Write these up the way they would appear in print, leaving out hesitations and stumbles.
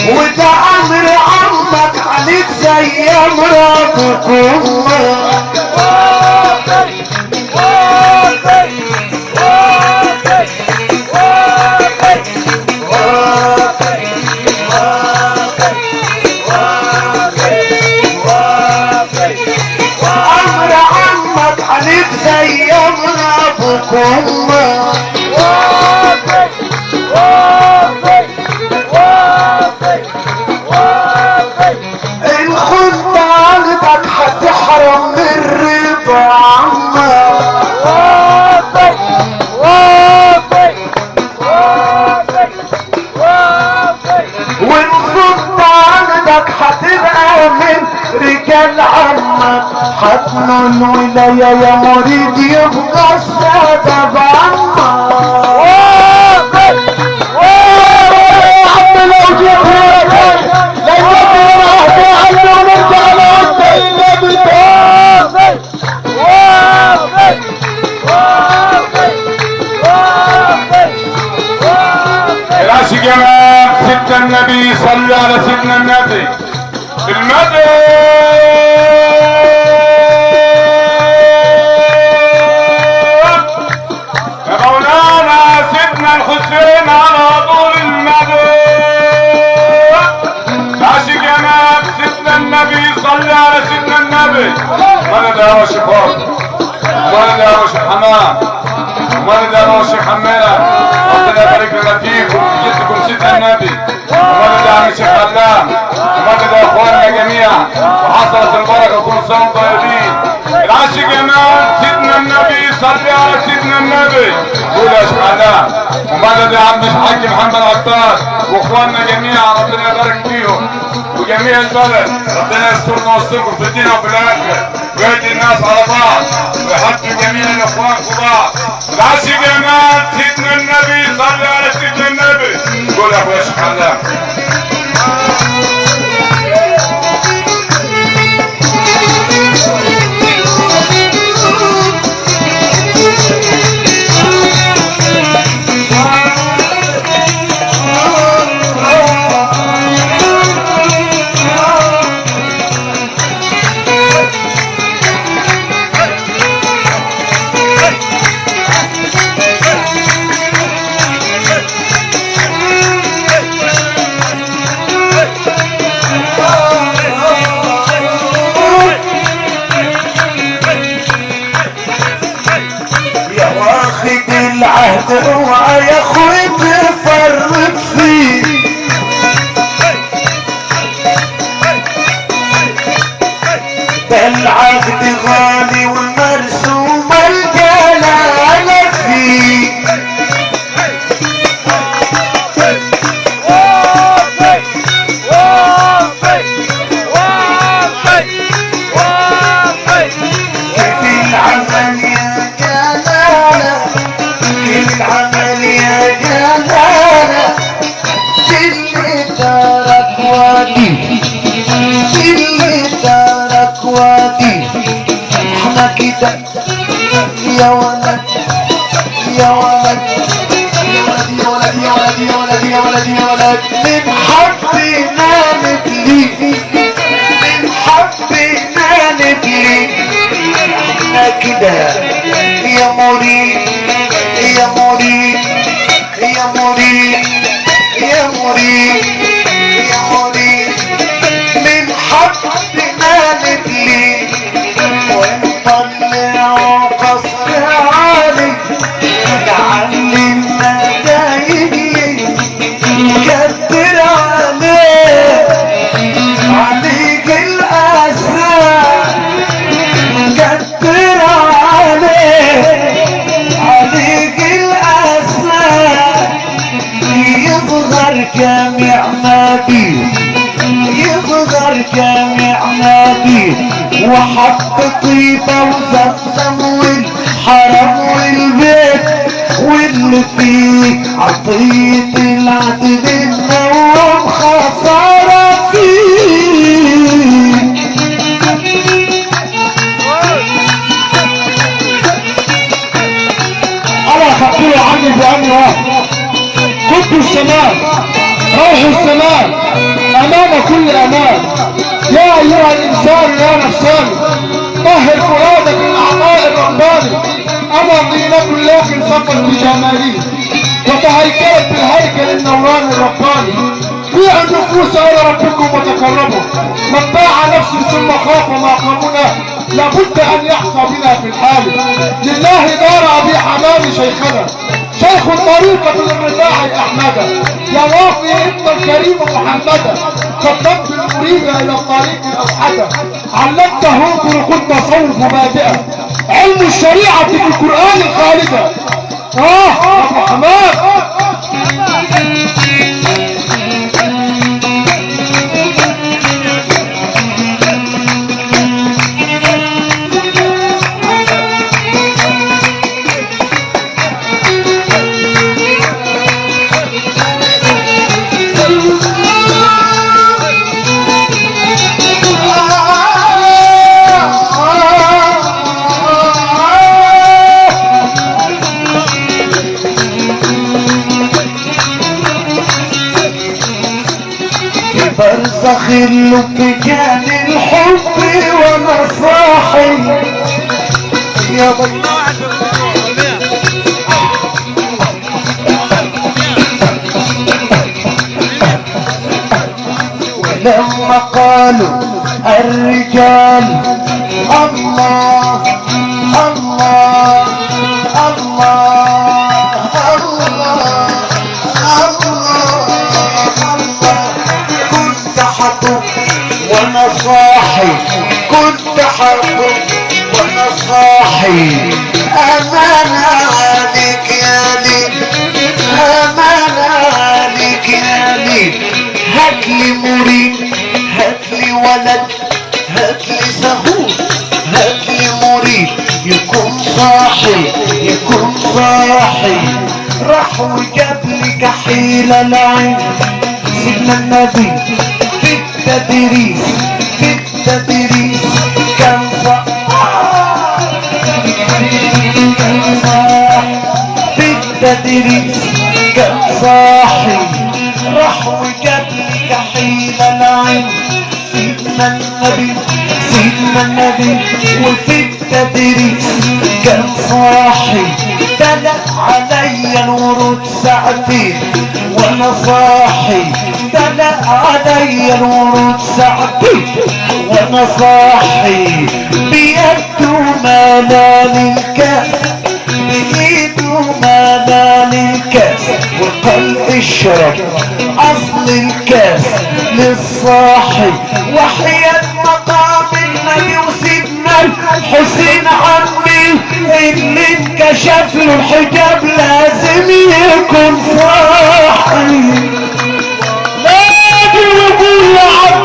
وده امر عمك عليك زي امرك امر عمك عليك زي امرك الخد عندك هتحرم من رضا والخد عندك هتبقى من رجال عمك حتنوا الولاية يا مريد يبقى السبب عمك العاشق يا مان سيدنا النبي صلى على سيدنا النبي المدد يا مولانا سيدنا الحسين على طول المدد العاشق يا مان سيدنا النبي صلى على سيدنا النبي مدد يا وشيخ مدد يا وشيخ حمام مدد يا وشيخ حمام ربنا يبارك لنا فيكم وجدكم سيدنا النبي ومدد يا عم الشيخ علام ومدد يا اخواننا جميعا وحصلت البركه كل سنه وانتم طيبين العاشق يا مان سيدنا النبي صلي على سيدنا النبي قول يا شيخ علام ومدد يا عم الحاج محمد عطار واخواننا جميعا ربنا يبارك فيهم وجميع البلد ربنا يسترنا ويستركم في الدنيا وفي الاخره ويهدي الناس على بعض ويحطوا جميع الاخوان في بعض العاشق يا مان سيدنا النبي صلي على سيدنا النبي قول يا اخويا شيخ علام العهد اوعى يا اخوي تفرط فيه ده العهد غالي والمرسوم الجلالة فيه العمل يا جلالة اللي ترك وادي اللي ترك وادي احنا كده يا ولد يا ولد يا ولد يا ولد يا ولد يا ولد يا ولد من حبنا نبلي من حبنا نبلي احنا كده يا مريد يا مريد يا مريد يا مريد يا مريد من حبنا نبلي ونطلع قصر طيبة وزمزم والحرم والبيت واللي فيه عطية العدل النوم خسارة فيه. ألا خبروا عني بأني واحد كنت السماء روح السماء أمام كل أمان. يا أيها الإنسان يا نفساني طهر فؤادك من أعضاء الرباني. أنا ضينة لكن سقط بجماله وتهيكلت بالهيكل النوراني الرباني. بيع النفوس إلى ربكم وتقربوا. من باع نفسه ثم خاف مقامنا لابد أن يحظى بنا في الحال. لله دار أبي حمام شيخنا شيخ الطريقة للرفاع أحمدا. يا وافي ابن الكريم محمدا قدمت المريد إلى الطريق الأوحدة. علمته طرق التصوف بادئة علم الشريعة في القرآن الخالدة. يا أبو حماد برزخ اللب كان الحب وانا صاحي يا بي. ولما قالوا الرجال الله الله الله الله وانا صاحي كنت حرب وانا صاحي. امان عليك يا ليل امان عليك يا ليل. هاتلي مريد هاتلي ولد هاتلي سهول هاتلي مريد يكون صاحي يكون صاحي. راح وجاب لي كحيل العين سيدنا النبي في التدريس في التدريس كان في التدريس كان صاحي. راح وجاب لي كحيل العين سيدنا النبي سيدنا النبي وفي التدريس كان صاحي. دلق علي الورود ساعتين وانا صاحي. دلق علي الورود ساعتين وانا صاحي. بيده ملال الكاس بايده ملال الكاس وقال اشرب اصل الكاس للصاحي. وحياة مقام النبي وسيدنا الحسين عمي اللي انكشف له الحجاب لازم يكون صاحي. نادي ويقول يا عم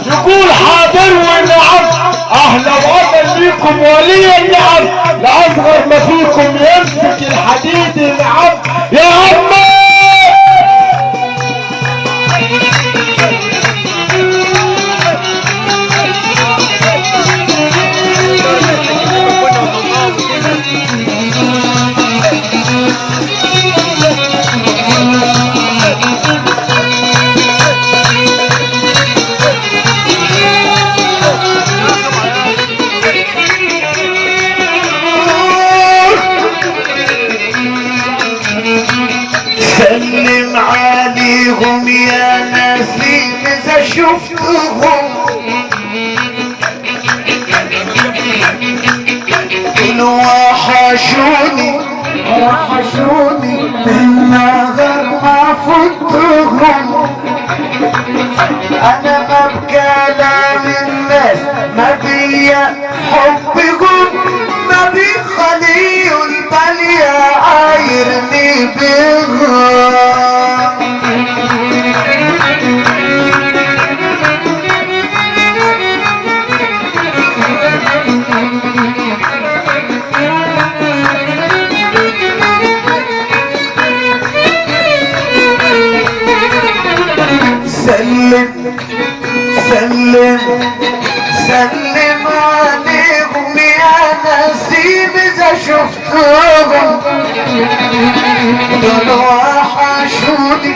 يقول حاضر ونعم. اهلا وسهلا بيكم ولي النعم. لاصغر ما فيكم يمسك الحديد العم يا عم. سلم عليهم يا ناسين اذا شفتهم قولوا وحشوني وحشوني من غير ما فتهم. انا ما بكلام الناس ما بيا حبكم ما بي خلي البليا عايرني بغرام. سلم سلم عليهم يا نسيم اذا شفتهم دول وحشوني